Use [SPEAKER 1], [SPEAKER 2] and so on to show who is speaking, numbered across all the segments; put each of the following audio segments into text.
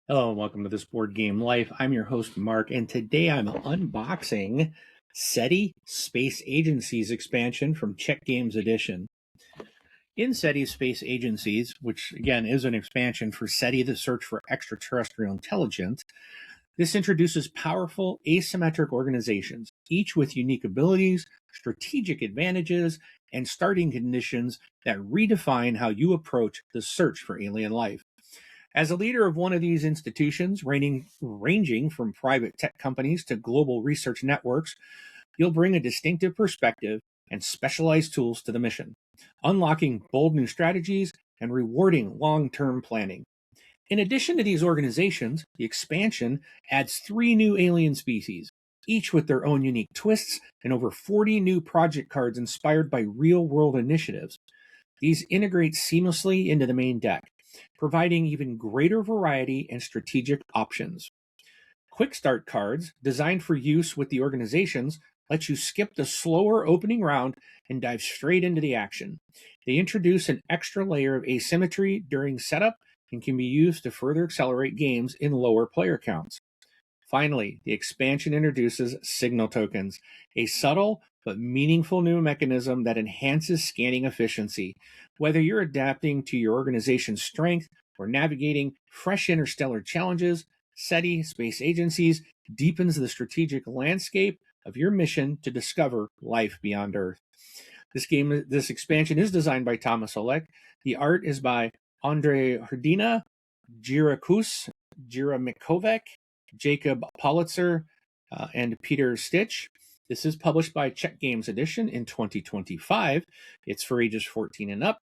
[SPEAKER 1] Hello and welcome to This Board Game Life. I'm your host, Mark, and today I'm unboxing SETI Space Agencies expansion from Czech Games Edition. In SETI Space Agencies, which again is an expansion for SETI, the search for extraterrestrial intelligence, this introduces powerful asymmetric organizations, each with unique abilities, strategic advantages, and starting conditions that redefine how you approach the search for alien life. As a leader of one of these institutions, ranging from private tech companies to global research networks, you'll bring a distinctive perspective and specialized tools to the mission, unlocking bold new strategies and rewarding long-term planning. In addition to these organizations, the expansion adds 3 new alien species, each with their own unique twists, and over 40 new project cards inspired by real-world initiatives. These integrate seamlessly into the main deck, providing even greater variety and strategic options. Quick Start cards, designed for use with the organizations, let you skip the slower opening round and dive straight into the action. They introduce an extra layer of asymmetry during setup and can be used to further accelerate games in lower player counts. Finally, the expansion introduces signal tokens, a subtle but meaningful new mechanism that enhances scanning efficiency. Whether you're adapting to your organization's strength or navigating fresh interstellar challenges, SETI Space Agencies deepens the strategic landscape of your mission to discover life beyond Earth. This expansion is designed by Thomas Olek. The art is by Andre Hrdina, Jirakus, Jiramikovic, Jacob Politzer, and Peter Stitch. This is published by Czech Games Edition in 2025. It's for ages 14 and up.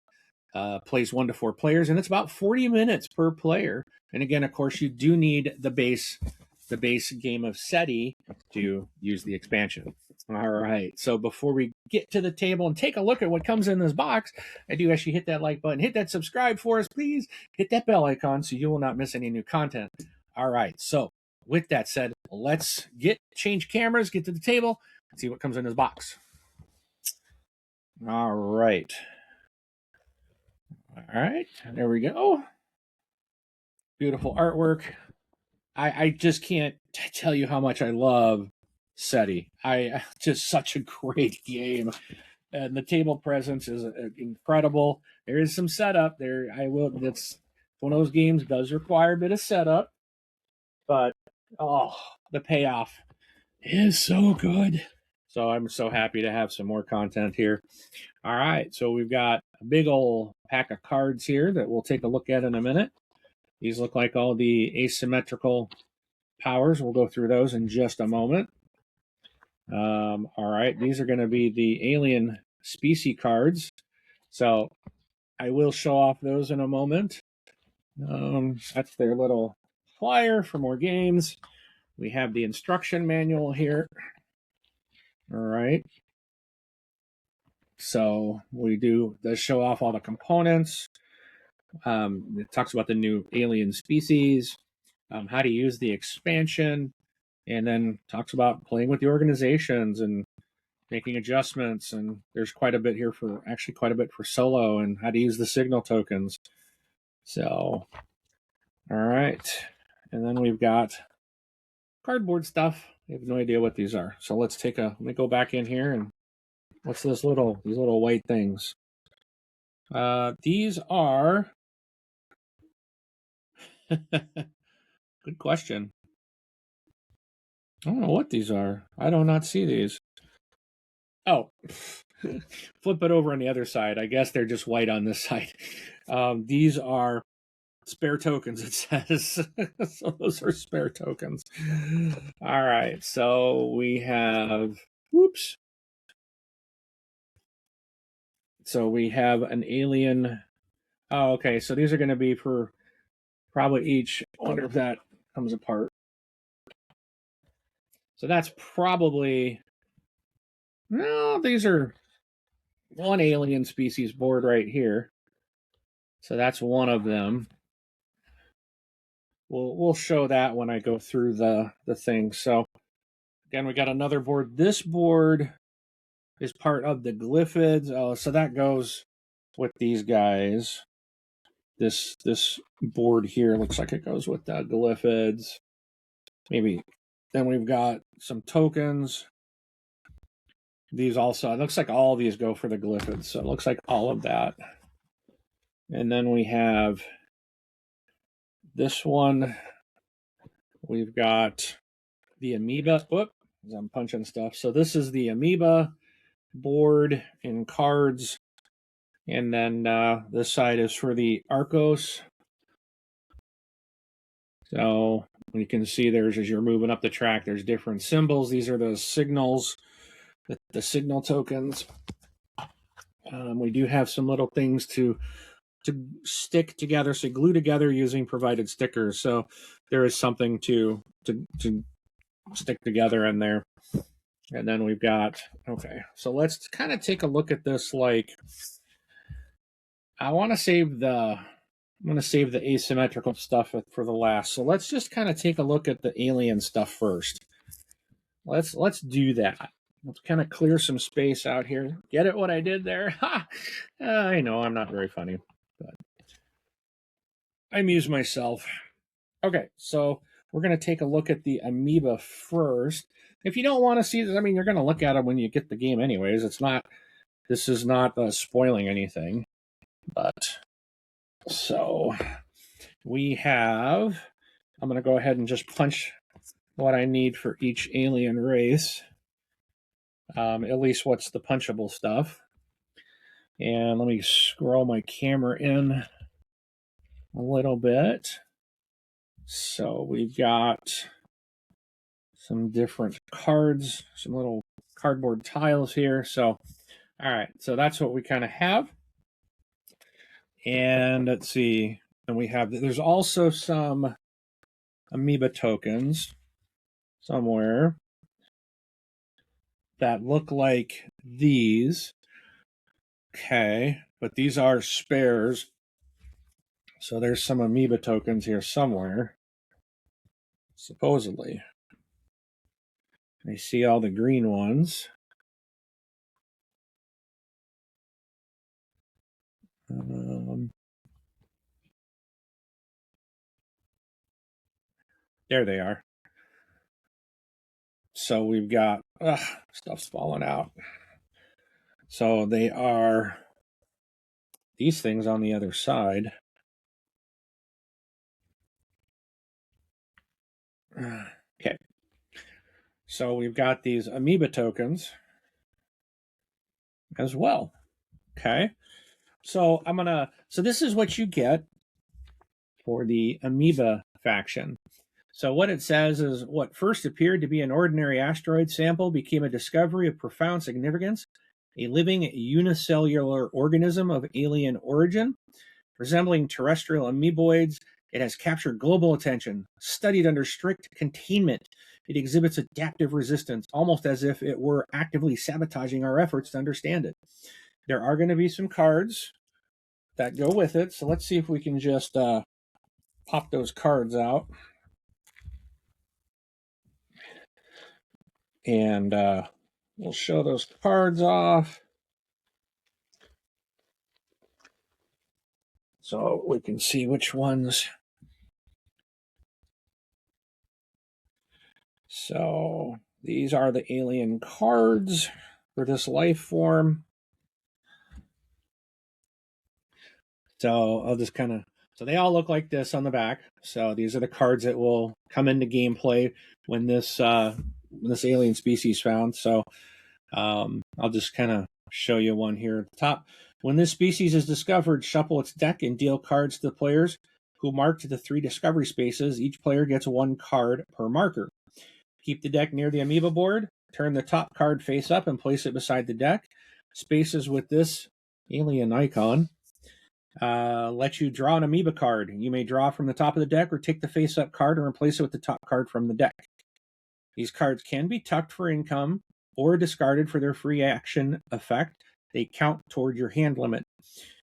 [SPEAKER 1] Plays 1 to 4 players, and it's about 40 minutes per player. And again, of course, you do need the base game of SETI to use the expansion. All right. So before we get to the table and take a look at what comes in this box, I do ask you hit that like button, hit that subscribe for us, please. Hit that bell icon so you will not miss any new content. All right. So with that said, let's change cameras, get to the table, and see what comes in this box. All right. All right. There we go. Beautiful artwork. I just can't tell you how much I love SETI. Just such a great game. And the table presence is incredible. There is some setup there. It's one of those games does require a bit of setup, but the payoff is so good. So I'm so happy to have some more content here. All right, so we've got a big old pack of cards here that we'll take a look at in a minute. These look like all the asymmetrical powers. We'll go through those in just a moment. All right, these are going to be the alien species cards. So I will show off those in a moment. That's their little flyer for more games. We have the instruction manual here. All right. So does show off all the components. It talks about the new alien species, how to use the expansion, and then talks about playing with the organizations and making adjustments. And there's quite a bit for solo and how to use the signal tokens. So, all right. And then we've got cardboard stuff. I have no idea what these are. So let me go back in here and what's these little white things? These are good question. I don't know what these are. I do not see these. Oh, flip it over on the other side. I guess they're just white on this side. These are spare tokens, it says. So those are spare tokens. All right. So we have, So we have an alien. Oh, okay. So these are going to be for probably each. I wonder if that comes apart. So that's probably. No, these are one alien species board right here. So that's one of them. We'll show that when I go through the thing. So again, we got another board. This board is part of the Glyphids. Oh, so that goes with these guys. this board here looks like it goes with the Glyphids. Maybe. Then we've got some tokens. These also, it looks like all of these go for the Glyphids, so it looks like all of that. And then we have this one. We've got the Amoeba. Whoop, I'm punching stuff. So this is the Amoeba board and cards. And then this side is for the Arkhos. So you can see there's, as you're moving up the track, there's different symbols. These are the signals, the signal tokens. We do have some little things to stick together, so glue together using provided stickers. So there is something to stick together in there. And then we've got, okay, so let's kind of take a look at this. Like, I want to save the asymmetrical stuff for the last. So let's just kind of take a look at the alien stuff first. Let's do that. Let's kind of clear some space out here. Get it what I did there? Ha! I know I'm not very funny, but I amuse myself. Okay, so we're going to take a look at the Amoeba first. If you don't want to see this, I mean, you're going to look at it when you get the game anyways. This is not spoiling anything. But, so, we have, I'm going to go ahead and just punch what I need for each alien race. At least what's the punchable stuff. And let me scroll my camera in a little bit. So we've got some different cards, some little cardboard tiles here. So, all right, so that's what we kind of have. And let's see, and we have, there's also some Amoeba tokens somewhere that look like these. Okay, but these are spares. So there's some Amoeba tokens here somewhere, supposedly. I see all the green ones. There they are. So we've got, stuff's falling out. So they are these things on the other side. Okay. So we've got these Amoeba tokens as well. Okay. So so this is what you get for the Amoeba faction. So what it says is, what first appeared to be an ordinary asteroid sample became a discovery of profound significance, a living unicellular organism of alien origin. Resembling terrestrial amoeboids, it has captured global attention, studied under strict containment. It exhibits adaptive resistance, almost as if it were actively sabotaging our efforts to understand it. There are going to be some cards that go with it, so let's see if we can just pop those cards out. And we'll show those cards off so we can see which ones. So these are the alien cards for this life form. So I'll just kind of, so they all look like this on the back. So these are the cards that will come into gameplay when this alien species found. So I'll just kind of show you one here at the top. When this species is discovered, shuffle its deck and deal cards to the players who marked the 3 discovery spaces. Each player gets 1 card per marker. Keep the deck near the Amoeba board. Turn the top card face up and place it beside the deck. Spaces with this alien icon let you draw an Amoeba card. You may draw from the top of the deck or take the face-up card and replace it with the top card from the deck. These cards can be tucked for income or discarded for their free action effect. They count toward your hand limit.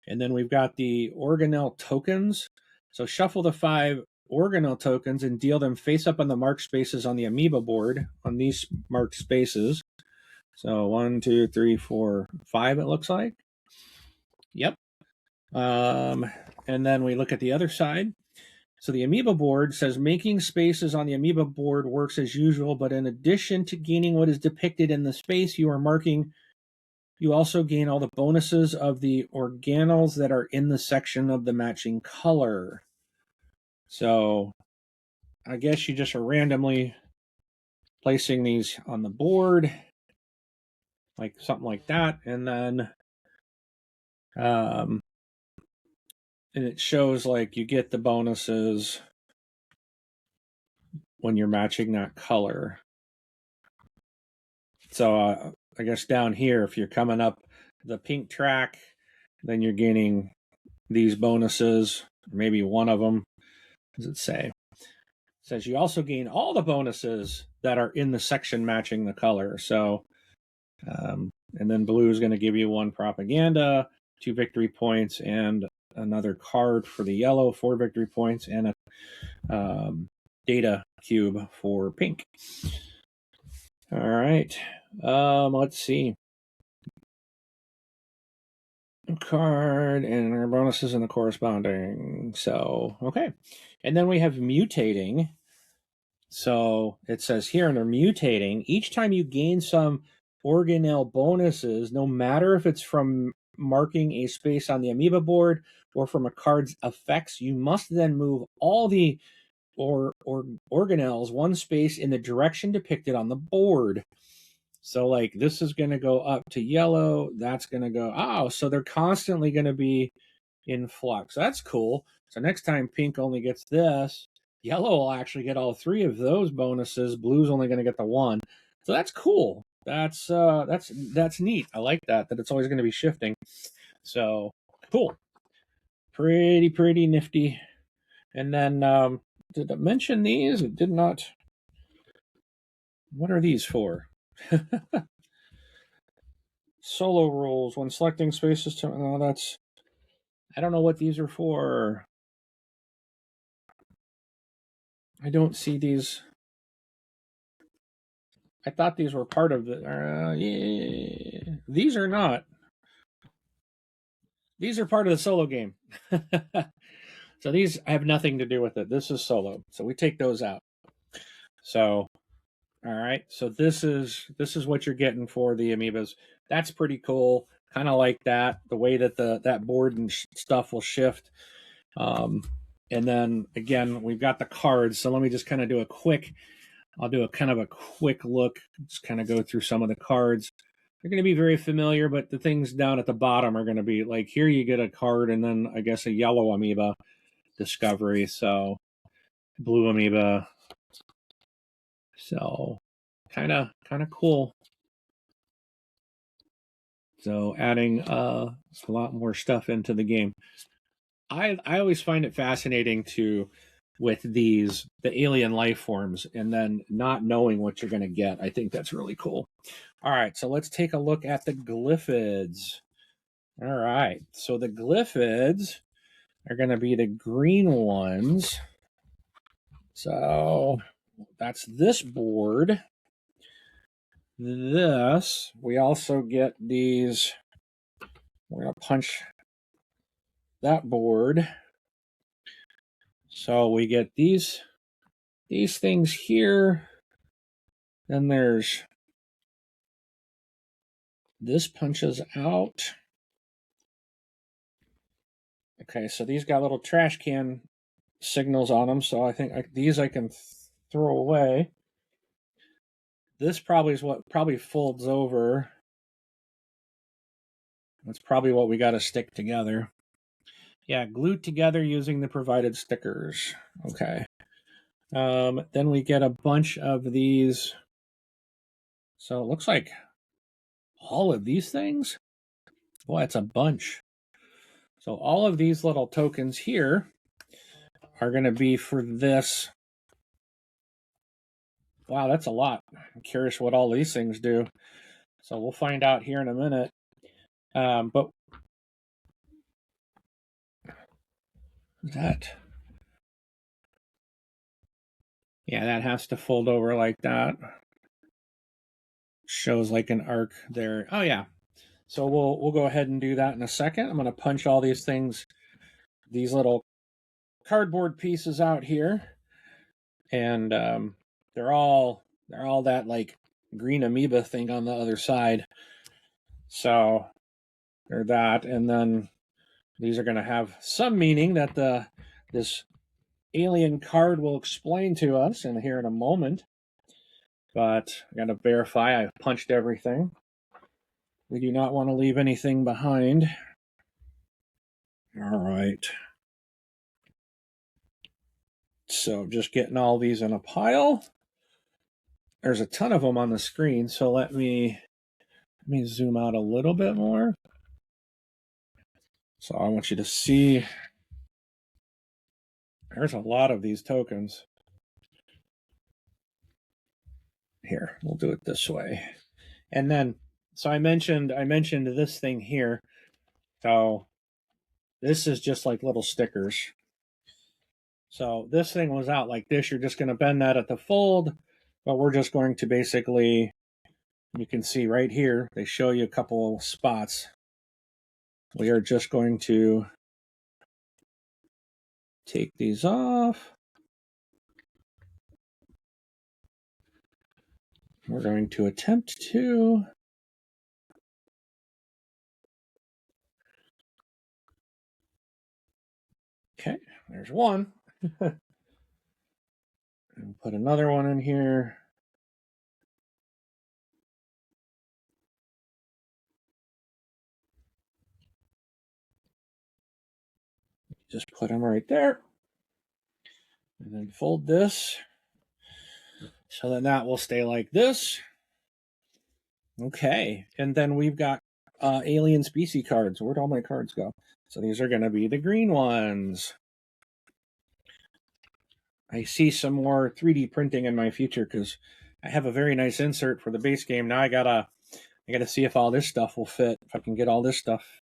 [SPEAKER 1] And then we've got the organelle tokens. So shuffle the 5 organelle tokens and deal them face up on the marked spaces on the Amoeba board, on these marked spaces. So 1, 2, 3, 4, 5 it looks like. Yep. and then we look at the other side. So the Amoeba board says making spaces on the Amoeba board works as usual, but in addition to gaining what is depicted in the space you are marking, you also gain all the bonuses of the organelles that are in the section of the matching color. So I guess you just are randomly placing these on the board, like something like that, and then and it shows like you get the bonuses when you're matching that color. So I guess down here, if you're coming up the pink track, then you're gaining these bonuses, maybe one of them. What does it say? It says you also gain all the bonuses that are in the section matching the color. So, and then blue is going to give you 1 propaganda, 2 victory points, and another card for the yellow, 4 victory points, and a data cube for pink. All right. Let's see. Card and our bonuses in the corresponding. So, okay. And then we have mutating. So it says here under mutating, each time you gain some organelle bonuses, no matter if it's from marking a space on the Amoeba board or from a card's effects, you must then move all the organelles 1 space in the direction depicted on the board. So like this is going to go up to yellow, that's going to go, so they're constantly going to be in flux. That's cool. So next time pink only gets this, yellow will actually get all 3 of those bonuses, blue's only going to get the 1. So that's cool. That's neat. I like that it's always going to be shifting. So cool. Pretty nifty. And then did I mention these? It did not. What are these for? Solo rules when selecting spaces to I don't know what these are for. I don't see these. I thought these were part of the yeah. These are not. These are part of the solo game. So these have nothing to do with it. This is solo. So we take those out. So all right. So this is what you're getting for the amoebas. That's pretty cool. Kind of like that, the way that that board and stuff will shift. And then again, we've got the cards. So let me just kind of do a quick look, just kind of go through some of the cards. They're going to be very familiar, but the things down at the bottom are going to be like, here you get a card and then I guess a yellow amoeba discovery. So blue amoeba. So kind of cool. So adding a lot more stuff into the game. I always find it fascinating with the alien life forms and then not knowing what you're going to get. I think that's really cool. All right, so let's take a look at the Glyphids. All right, so the Glyphids are going to be the green ones. So that's this board. This, we also get these. We're going to punch that board. So we get these things here. Then there's this punches out. Okay, so these got little trash can signals on them. So I think these I can throw away. This probably is what probably folds over. That's probably what we got to stick together. Yeah, glued together using the provided stickers. Okay. Then we get a bunch of these. So it looks like all of these things. Boy, it's a bunch. So all of these little tokens here are going to be for this. Wow, that's a lot. I'm curious what all these things do. So we'll find out here in a minute. But that, yeah, that has to fold over like that. Shows like an arc there. Oh yeah. So we'll go ahead and do that in a second. I'm going to punch all these things these little cardboard pieces out here, and they're all that like green amoeba thing on the other side. So they're that, and then these are going to have some meaning that this alien card will explain to us in here in a moment. But I got to verify I've punched everything. We do not want to leave anything behind. All right. So just getting all these in a pile. There's a ton of them on the screen, so let me zoom out a little bit more. So I want you to see there's a lot of these tokens. Here, we'll do it this way. And then, so I mentioned this thing here. So this is just like little stickers. So this thing was out like this. You're just going to bend that at the fold, but we're just going to basically, you can see right here, they show you a couple of spots. We are just going to take these off. We're going to attempt to okay, there's one. And put another one in here. Just put them right there. And then fold this so then that will stay like this. Okay, and then we've got alien species cards. Where'd all my cards go? So these are going to be the green ones. I see some more 3D printing in my future because I have a very nice insert for the base game. Now I gotta see if all this stuff will fit. If I can get all this stuff,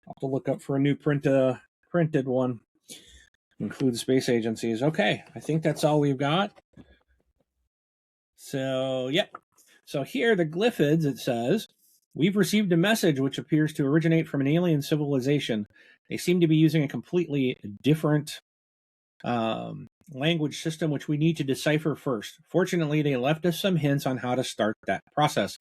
[SPEAKER 1] I'll have to look up for a new printed one. Include space agencies. Okay, I think that's all we've got. So yep. So here, the Glyphids, it says, we've received a message which appears to originate from an alien civilization. They seem to be using a completely different language system, which we need to decipher first. Fortunately, they left us some hints on how to start that process.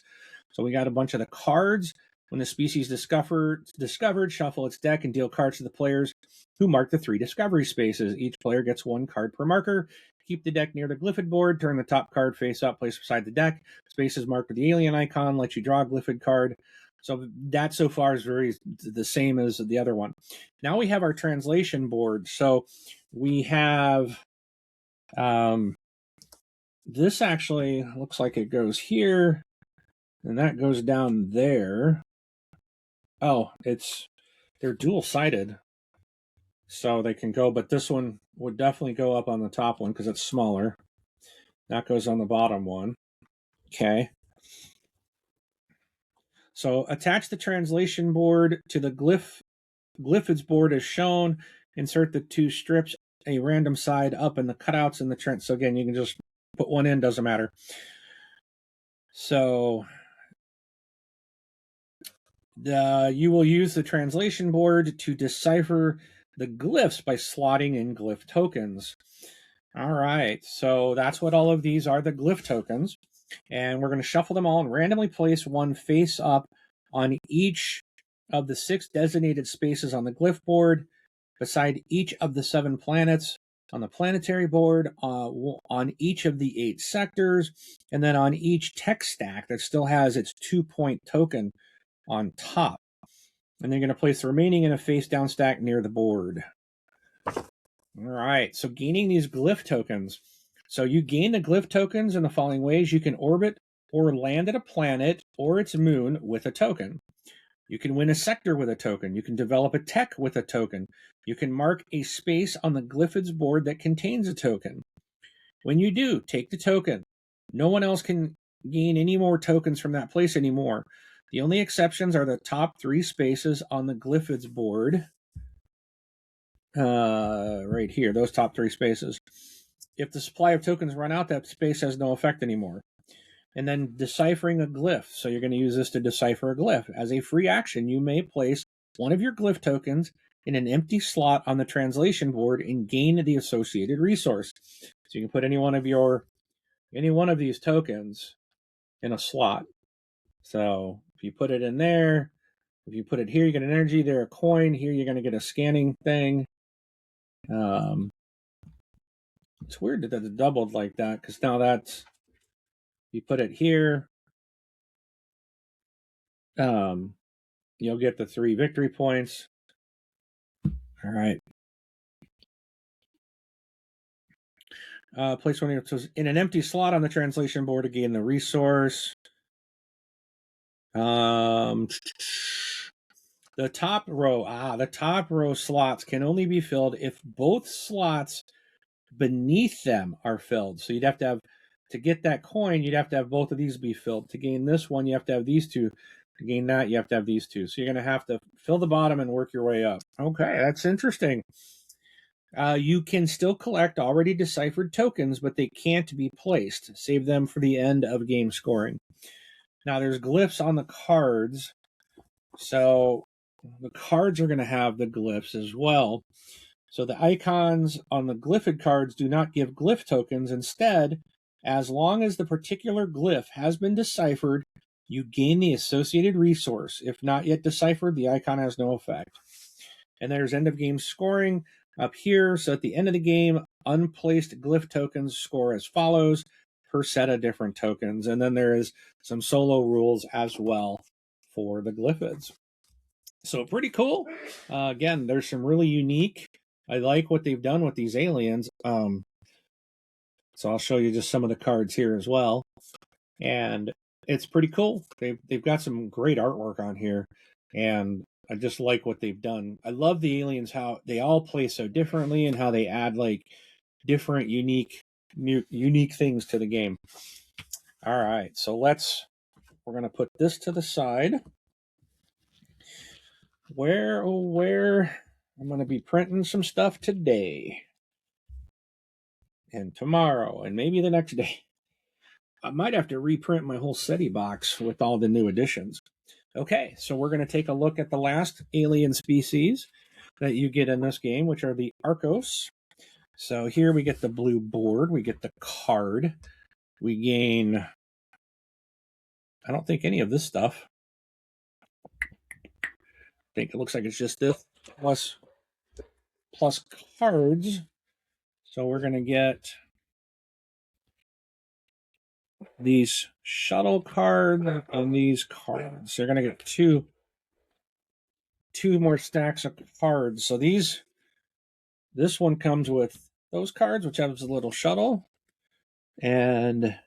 [SPEAKER 1] So we got a bunch of the cards. When the species discovered, shuffle its deck and deal cards to the players who mark the 3 discovery spaces. Each player gets 1 card per marker. Keep the deck near the Glyphid board. Turn the top card face up, place beside the deck. Spaces marked with the alien icon let you draw a Glyphid card. So that so far is very the same as the other one. Now we have our translation board. So we have this actually looks like it goes here, and that goes down there. Oh, they're dual-sided, so they can go, but this one would definitely go up on the top one because it's smaller. That goes on the bottom one. Okay. So attach the translation board to the Glyphids board as shown. Insert the 2 strips, a random side up, and the cutouts in the trend. So again, you can just put one in, doesn't matter. So you will use the translation board to decipher the glyphs by slotting in glyph tokens. All right, so that's what all of these are, the glyph tokens. And we're going to shuffle them all and randomly place one face up on each of the 6 designated spaces on the glyph board, beside each of the 7 planets on the planetary board, on each of the 8 sectors, and then on each tech stack that still has its 2-point token on top. And they're going to place the remaining in a face down stack near the board. All right, so gaining these glyph tokens. So you gain the glyph tokens in the following ways. You can orbit or land at a planet or its moon with a token. You can win a sector with a token. You can develop a tech with a token. You can mark a space on the Glyphids board that contains a token. When you do, take the token. No one else can gain any more tokens from that place anymore. The only exceptions are the top 3 spaces on the Glyphids board. Right here, those top 3 spaces. If the supply of tokens run out, that space has no effect anymore. And then deciphering a glyph. So you're going to use this to decipher a glyph. As a free action, you may place one of your glyph tokens in an empty slot on the translation board and gain the associated resource. So you can put any one of these tokens in a slot. So if you put it in there, if you put it here, you get an energy, there a coin, here you're going to get a scanning thing. It's weird that it's doubled like that, because now that's, you put it here, you'll get the 3 victory points. All right. Place one in an empty slot on the translation board to gain the resource. The top row slots can only be filled if both slots beneath them are filled. So you'd have to get that coin, you'd have to have both of these be filled. To gain this one, you have to have these two. To gain that, you have to have these two. So you're going to have to fill the bottom and work your way up. Okay, that's interesting. You can still collect already deciphered tokens, but they can't be placed. Save them for the end of game scoring. Now, there's glyphs on the cards. So the cards are going to have the glyphs as well. So the icons on the Glyphid cards do not give glyph tokens. Instead, as long as the particular glyph has been deciphered, you gain the associated resource. If not yet deciphered, the icon has no effect. And there's end of game scoring up here. So at the end of the game, unplaced glyph tokens score as follows per set of different tokens. And then there is some solo rules as well for the Glyphids. So pretty cool. Again, there's some really unique. I like what they've done with these aliens. So I'll show you just some of the cards here as well. And it's pretty cool. They've got some great artwork on here. And I just like what they've done. I love the aliens, how they all play so differently and how they add like different unique things to the game. All right, so we're going to put this to the side. Where I'm going to be printing some stuff today and tomorrow and maybe the next day. I might have to reprint my whole SETI box with all the new additions. Okay, so we're going to take a look at the last alien species that you get in this game, which are the Arkhos. So here we get the blue board, we get the card, we gain, I don't think any of this stuff. I think it looks like it's just this plus cards. So we're going to get these shuttle cards and these cards. They're going to get two more stacks of cards. So this one comes with those cards, which has a little shuttle. And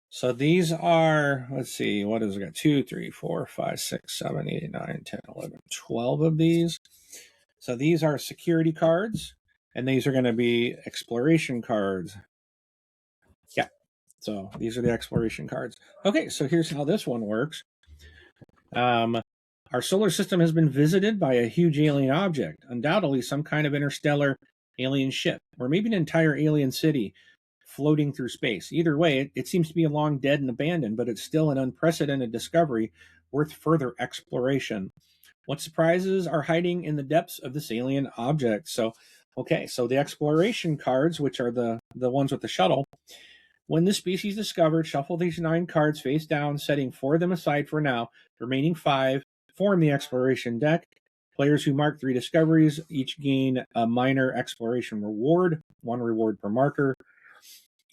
[SPEAKER 1] so these are, let's see, what is it? Got 2, 3, 4, 5, 6, 7, 8, 9, 10, 11, 12 of these. So these are security cards, and these are going to be exploration cards. Yeah, so these are the exploration cards. Okay, so here's how this one works. Our solar system has been visited by a huge alien object, undoubtedly some kind of interstellar alien ship, or maybe an entire alien city floating through space. Either way, it seems to be long dead and abandoned, but it's still an unprecedented discovery worth further exploration. What surprises are hiding in the depths of this alien object? So the exploration cards, which are the ones with the shuttle. When this species discovered, shuffle these 9 cards face down, setting 4 of them aside for now. The remaining 5 form the exploration deck. Players who mark 3 discoveries each gain a minor exploration reward, 1 reward per marker.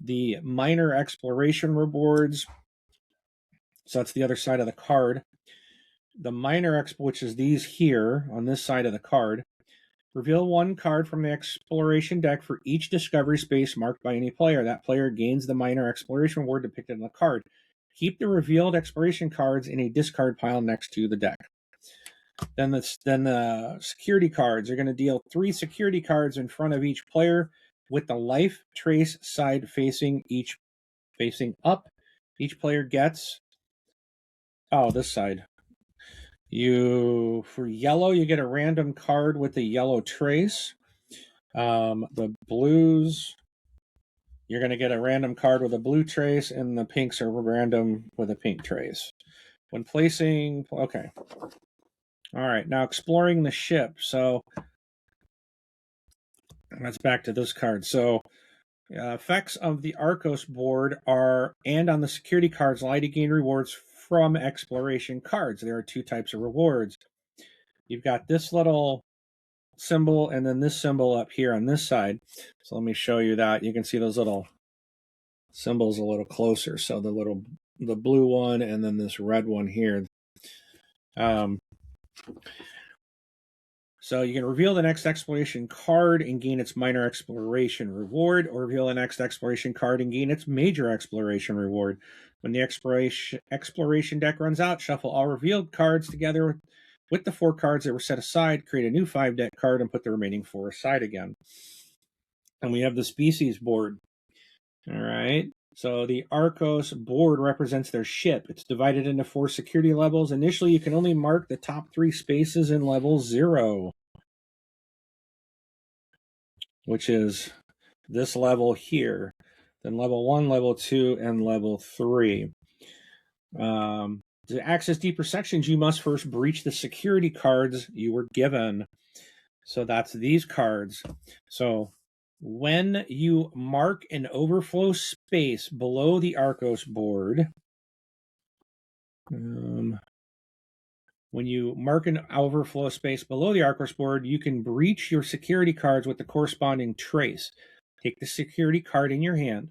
[SPEAKER 1] The minor exploration rewards, so that's the other side of the card. The minor which is these here on this side of the card. Reveal 1 card from the exploration deck for each discovery space marked by any player. That player gains the minor exploration reward depicted on the card. Keep the revealed exploration cards in a discard pile next to the deck. Then the security cards are going to deal 3 security cards in front of each player with the life trace side facing up. Each player gets this side. For yellow, you get a random card with the yellow trace. The blues, you're going to get a random card with a blue trace, and the pinks are random with a pink trace. When placing, okay. All right, now exploring the ship. So that's back to this card. So effects of the Arkhos board are, and on the security cards, allow you to gain rewards from exploration cards. There are two types of rewards. You've got this little symbol and then this symbol up here on this side. So let me show you that. You can see those little symbols a little closer. So the blue one and then this red one here. So you can reveal the next exploration card and gain its minor exploration reward, or reveal the next exploration card and gain its major exploration reward. When the exploration deck runs out, shuffle all revealed cards together with the 4 cards that were set aside, create a new 5 deck card, and put the remaining 4 aside again. And we have the species board. All right. So the Arkhos board represents their ship. It's divided into 4 security levels. Initially, you can only mark the top 3 spaces in level 0, which is this level here. Then level 1, level 2, and level 3. To access deeper sections, you must first breach the security cards you were given. So that's these cards. So when you mark an overflow space below the Arkhos board, when you mark an overflow space below the Arkhos board, you can breach your security cards with the corresponding trace. Take the security card in your hand.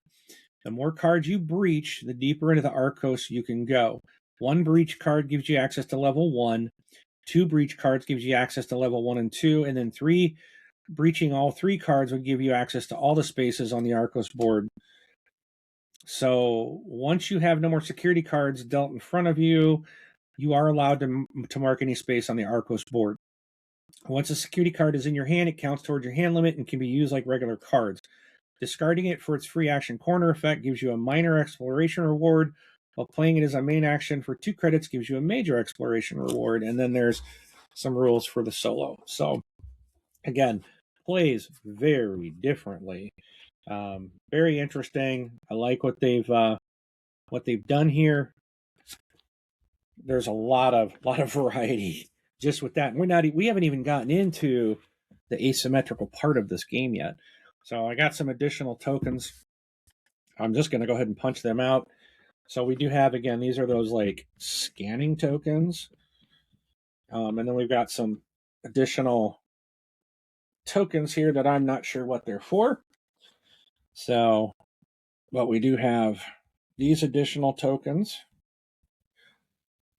[SPEAKER 1] The more cards you breach, the deeper into the Arkhos you can go. 1 breach card gives you access to level 1. 2 breach cards gives you access to level 1 and 2. And then 3 breaching all 3 cards would give you access to all the spaces on the Arkhos board. So once you have no more security cards dealt in front of you, you are allowed to mark any space on the Arkhos board. Once a security card is in your hand, it counts towards your hand limit and can be used like regular cards. Discarding it for its free action corner effect gives you a minor exploration reward, while playing it as a main action for 2 credits gives you a major exploration reward. And then there's some rules for the solo. So again, plays very differently. Very interesting. I like what they've done here. There's a lot of variety just with that. We haven't even gotten into the asymmetrical part of this game yet. So I got some additional tokens. I'm just going to go ahead and punch them out. So we do have, again, these are those like scanning tokens. And then we've got some additional tokens here that I'm not sure what they're for. So, but we do have these additional tokens.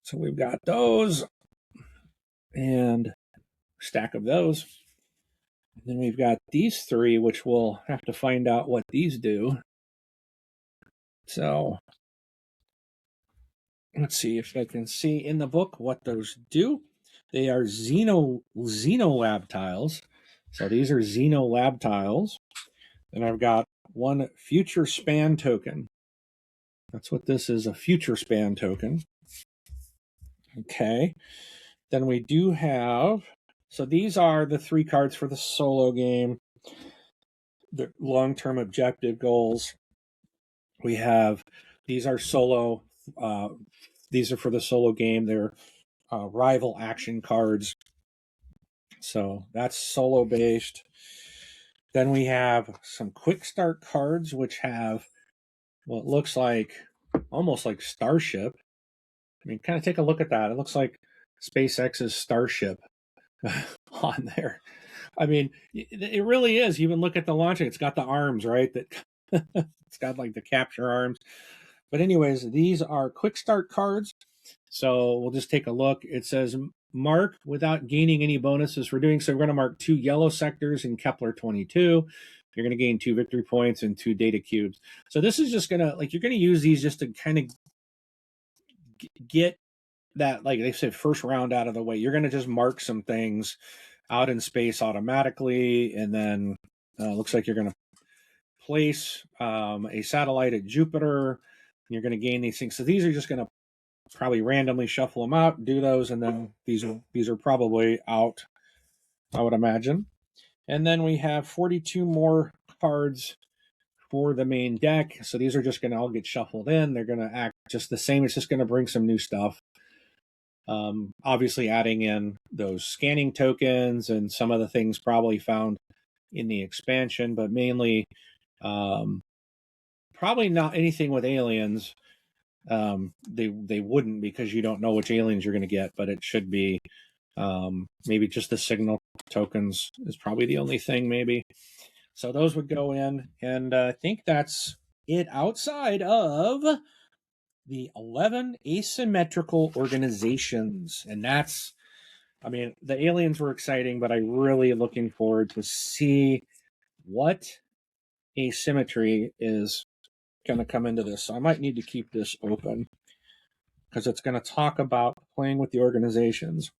[SPEAKER 1] So we've got those and a stack of those. And then we've got these 3, which we'll have to find out what these do. So let's see if I can see in the book what those do. They are Xenolab tiles. So these are Xenolab tiles. And I've got 1 future span token. That's what this is, a future span token. Okay. Then we do have, so these are the 3 cards for the solo game, the long-term objective goals. We have, these are solo, these are for the solo game. They're rival action cards. So that's solo based. Then we have some quick start cards, which have what looks like almost like Starship. I mean, kind of take a look at that. It looks like SpaceX's Starship on there. I mean, it really is. You even look at the launching; it's got the arms, right? That it's got like the capture arms. But anyways, these are quick start cards. So we'll just take a look. It says mark without gaining any bonuses for doing so. We're going to mark 2 yellow sectors in Kepler 22. You're going to gain 2 victory points and 2 data cubes. So this is just going to, like, you're going to use these just to kind of get that, like they said, first round out of the way. You're going to just mark some things out in space automatically. And then looks like you're going to place a satellite at Jupiter. You're going to gain these things. So these are just going to probably randomly shuffle them out, do those, and then these are probably out, I would imagine. And then we have 42 more cards for the main deck. So these are just going to all get shuffled in. They're going to act just the same. It's just going to bring some new stuff. Obviously adding in those scanning tokens and some of the things probably found in the expansion, but mainly probably not anything with aliens. They wouldn't, because you don't know which aliens you're going to get, but it should be maybe just the signal tokens is probably the only thing, maybe. So those would go in, and I think that's it outside of the 11 asymmetrical organizations. And that's, I mean, the aliens were exciting, but I'm really looking forward to see what asymmetry is going to come into this. So I might need to keep this open because it's going to talk about playing with the organizations.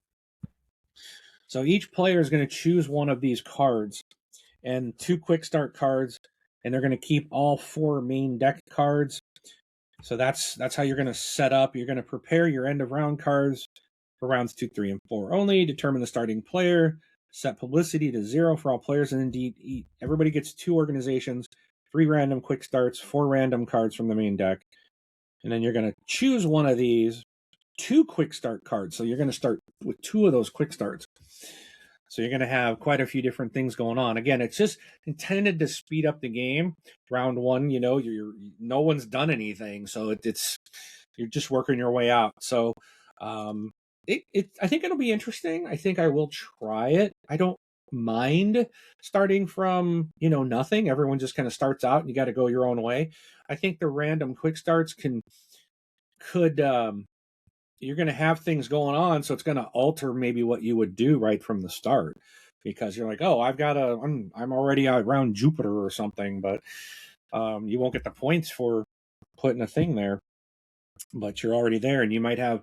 [SPEAKER 1] So each player is going to choose one of these cards and 2 quick start cards, and they're going to keep all 4 main deck cards. So that's how you're going to set up. You're going to prepare your end of round cards for rounds 2, 3, and 4 only. Determine the starting player. Set publicity to 0 for all players, and indeed everybody gets 2 organizations, 3 random quick starts, 4 random cards from the main deck, and then you're going to choose one of these 2 quick start cards. So you're going to start with 2 of those quick starts. So you're going to have quite a few different things going on. Again, it's just intended to speed up the game. Round 1, no one's done anything, so it's you're just working your way out. So I think it'll be interesting. I think I will try it. I don't mind starting from nothing. Everyone just kind of starts out, and you got to go your own way. I think the random quick starts could you're going to have things going on, so it's going to alter maybe what you would do right from the start, because you're like, oh, I'm already around Jupiter or something, but you won't get the points for putting a thing there, but you're already there, and you might have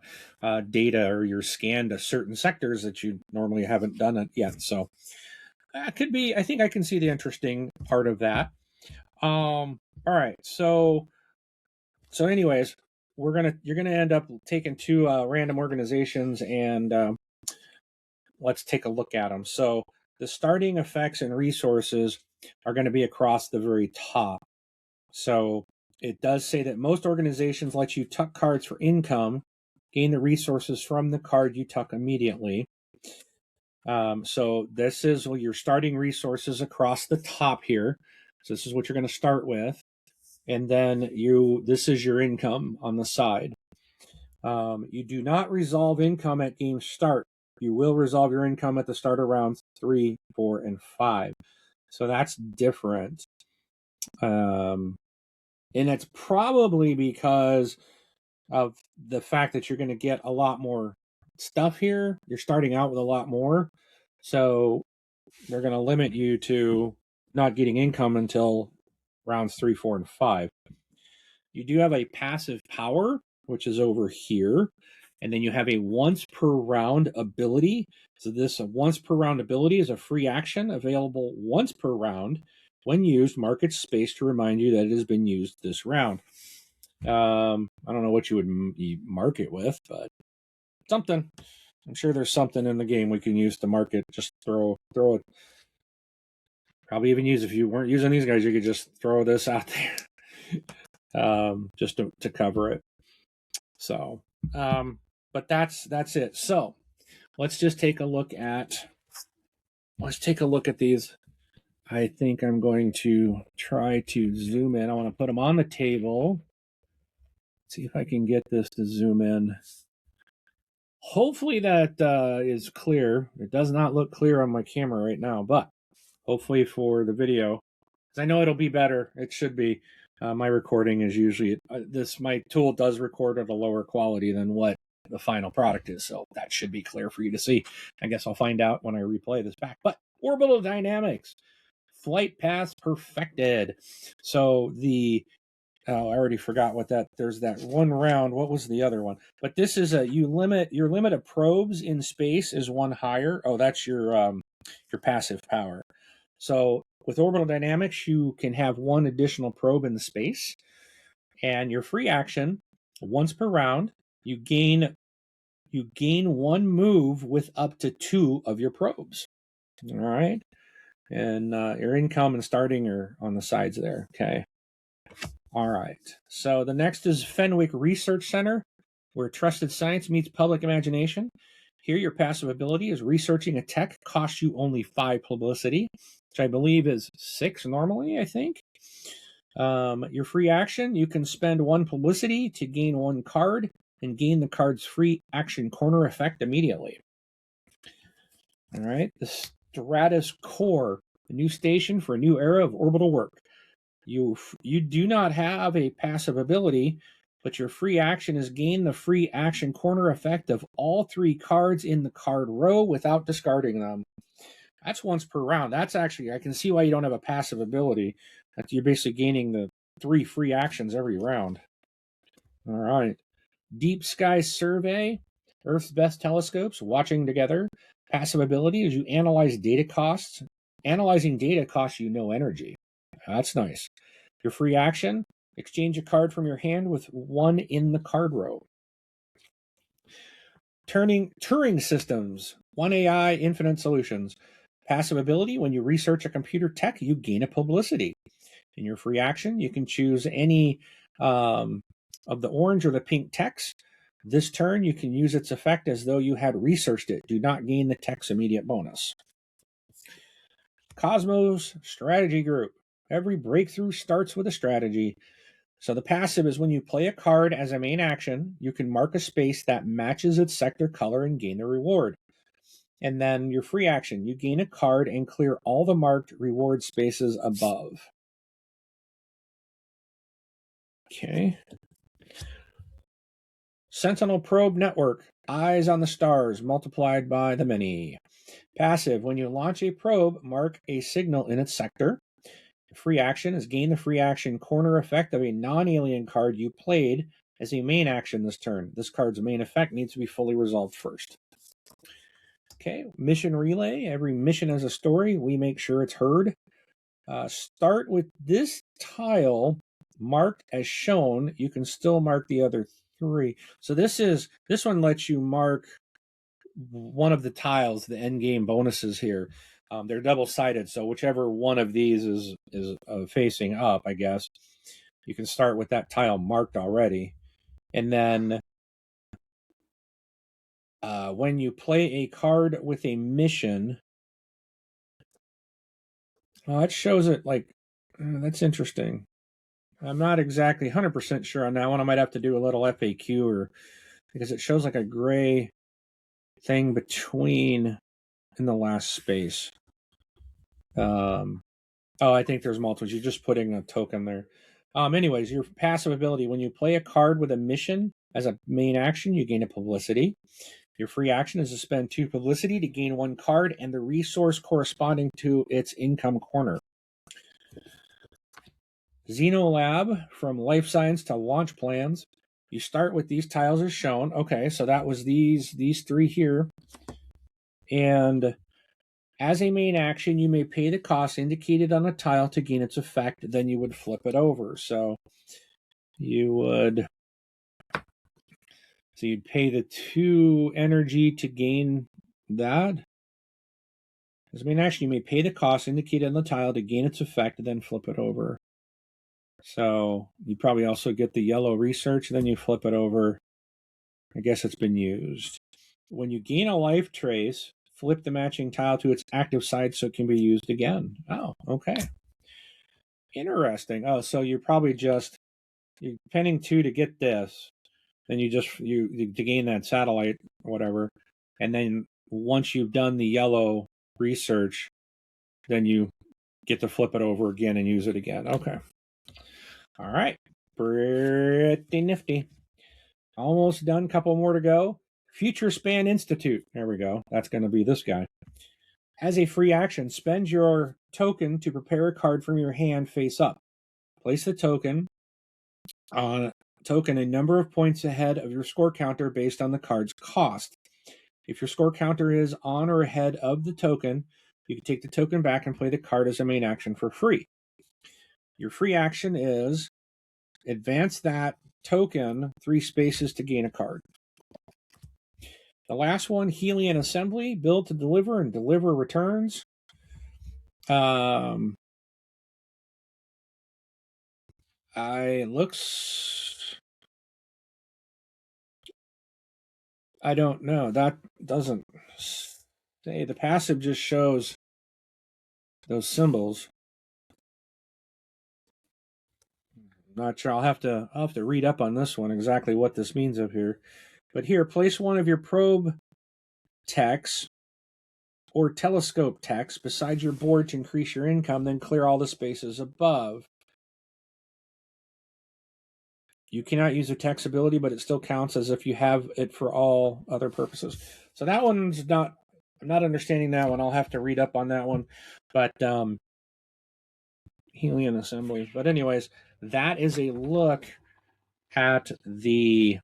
[SPEAKER 1] data, or you're scanned to certain sectors that you normally haven't done it yet. So that could be, I think I can see the interesting part of that. All right, so anyways, you're gonna end up taking 2 random organizations, and let's take a look at them. So the starting effects and resources are going to be across the very top. So it does say that most organizations let you tuck cards for income, gain the resources from the card you tuck immediately. So this is your starting resources across the top here. So this is what you're going to start with. And then this is your income on the side. You do not resolve income at game start. You will resolve your income at the start of rounds 3, 4, and 5. So that's different. And it's probably because of the fact that you're going to get a lot more stuff here. You're starting out with a lot more. So they're going to limit you to not getting income until rounds 3, 4, and 5. You do have a passive power, which is over here. And then you have a once per round ability. So this once per round ability is a free action available once per round. When used, mark its space to remind you that it has been used this round. I don't know what you would mark it with, but something. I'm sure there's something in the game we can use to mark it. Just throw it. Probably even use, if you weren't using these guys, you could just throw this out there. Just to cover it. So, but that's it. So let's just take a look at these. I think I'm going to try to zoom in. I want to put them on the table. See if I can get this to zoom in. Hopefully that is clear. It does not look clear on my camera right now, but hopefully for the video, because I know it'll be better. It should be. My recording is usually my tool does record at a lower quality than what the final product is, so that should be clear for you to see. I guess I'll find out when I replay this back. But orbital dynamics, flight paths perfected. So I already forgot what that. There's that one round. What was the other one? But this is your limit of probes in space is 1 higher. Oh, that's your passive power. So with orbital dynamics, you can have 1 additional probe in the space, and your free action, once per round, you gain 1 move with up to 2 of your probes. All right, and your income and starting are on the sides there. Okay. All right. So the next is Fenwick Research Center. where trusted science meets public imagination. Here, your passive ability is researching a tech costs you only 5 publicity, which I believe is 6 normally, I think. Your free action, you can spend 1 publicity to gain 1 card and gain the card's free action corner effect immediately. All right, the Stratus Core, a new station for a new era of orbital work. You do not have a passive ability, but your free action is gain the free action corner effect of all 3 cards in the card row without discarding them. That's once per round. That's actually, I can see why you don't have a passive ability. That you're basically gaining the 3 free actions every round. All right. Deep Sky Survey, Earth's best telescopes, watching together. Passive ability is you analyze data costs. Analyzing data costs you no energy. That's nice. Your free action, exchange a card from your hand with 1 in the card row. Turing Systems, 1 AI, infinite solutions. Passive ability, when you research a computer tech, you gain a publicity. In your free action, you can choose any of the orange or the pink techs. This turn, you can use its effect as though you had researched it. Do not gain the tech's immediate bonus. Cosmos Strategy Group. Every breakthrough starts with a strategy. So the passive is when you play a card as a main action, you can mark a space that matches its sector color and gain the reward. And then your free action, you gain a card and clear all the marked reward spaces above. Okay. Sentinel Probe Network, eyes on the stars multiplied by the many. Passive, when you launch a probe, mark a signal in its sector. Free action is gain the free action corner effect of a non-alien card you played as a main action this turn. This card's main effect needs to be fully resolved first. Okay, mission relay. Every mission has a story. We make sure it's heard. Start with this tile marked as shown. You can still mark the other 3. So this one lets you mark one of the tiles, the end game bonuses here. They're double-sided, so whichever one of these is facing up, I guess, you can start with that tile marked already. And then when you play a card with a mission, it shows it like, that's interesting. I'm not exactly 100% sure on that one. I might have to do a little FAQ because it shows like a gray thing between in the last space. I think there's multiples. You're just putting a token there. Anyways, your passive ability, when you play a card with a mission as a main action, you gain a publicity. Your free action is to spend 2 publicity to gain 1 card and the resource corresponding to its income corner. Xenolab, from life science to launch plans. You start with these tiles as shown. Okay, so that was these 3 here. And as a main action, you may pay the cost indicated on a tile to gain its effect. Then you would flip it over. So you'd pay the 2 energy to gain that. As a main action, you may pay the cost indicated on the tile to gain its effect, and then flip it over. So you probably also get the yellow research, then you flip it over. I guess it's been used. When you gain a life trace, flip the matching tile to its active side so it can be used again. Oh, okay. Interesting. Oh, so you're probably you're penning 2 to get this. Then you to gain that satellite or whatever. And then once you've done the yellow research, then you get to flip it over again and use it again. Okay. All right. Pretty nifty. Almost done. Couple more to go. Future Span Institute. There we go. That's going to be this guy. As a free action, spend your token to prepare a card from your hand face up. Place the token a number of points ahead of your score counter based on the card's cost. If your score counter is on or ahead of the token, you can take the token back and play the card as a main action for free. Your free action is advance that token 3 spaces to gain a card. The last one, Helian Assembly, build to deliver and deliver returns. I don't know. That doesn't say. The passive just shows those symbols. Not sure. I'll have to read up on this one exactly what this means up here. But here, place one of your probe techs or telescope techs beside your board to increase your income, then clear all the spaces above. You cannot use a tech's ability, but it still counts as if you have it for all other purposes. So that one's not, I'm not understanding that one. I'll have to read up on that one. But helium assembly. But anyways, that is a look at the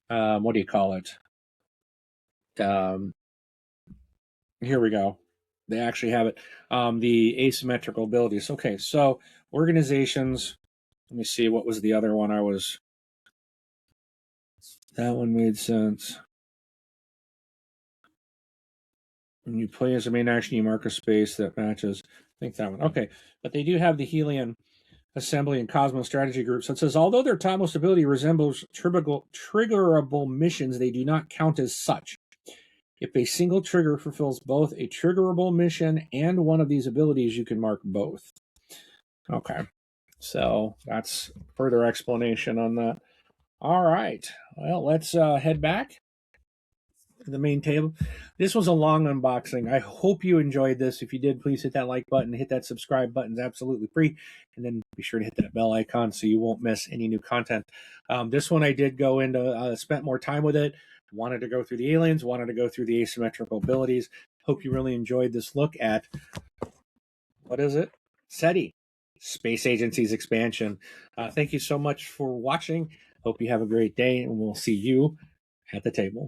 [SPEAKER 1] what do you call it? Here we go. They actually have it. The asymmetrical abilities. Okay, so organizations. Let me see. What was the other one I was? That one made sense. When you play as a main action, you mark a space that matches. I think that one. Okay, but they do have the Helion Assembly and Cosmos Strategy Group. So it says, although their topmost ability resembles triggerable missions, they do not count as such. If a single trigger fulfills both a triggerable mission and one of these abilities, you can mark both. Okay, so that's further explanation on that. All right, well, let's head back to the main table. This was a long unboxing. I hope you enjoyed this. If you did, please hit that like button, hit that subscribe button. It's absolutely free. And then be sure to hit that bell icon so you won't miss any new content. This one I did go into, spent more time with it. Wanted to go through the aliens, wanted to go through the asymmetrical abilities. Hope you really enjoyed this look at, what is it? SETI, Space Agencies expansion. Thank you so much for watching. Hope you have a great day, and we'll see you at the table.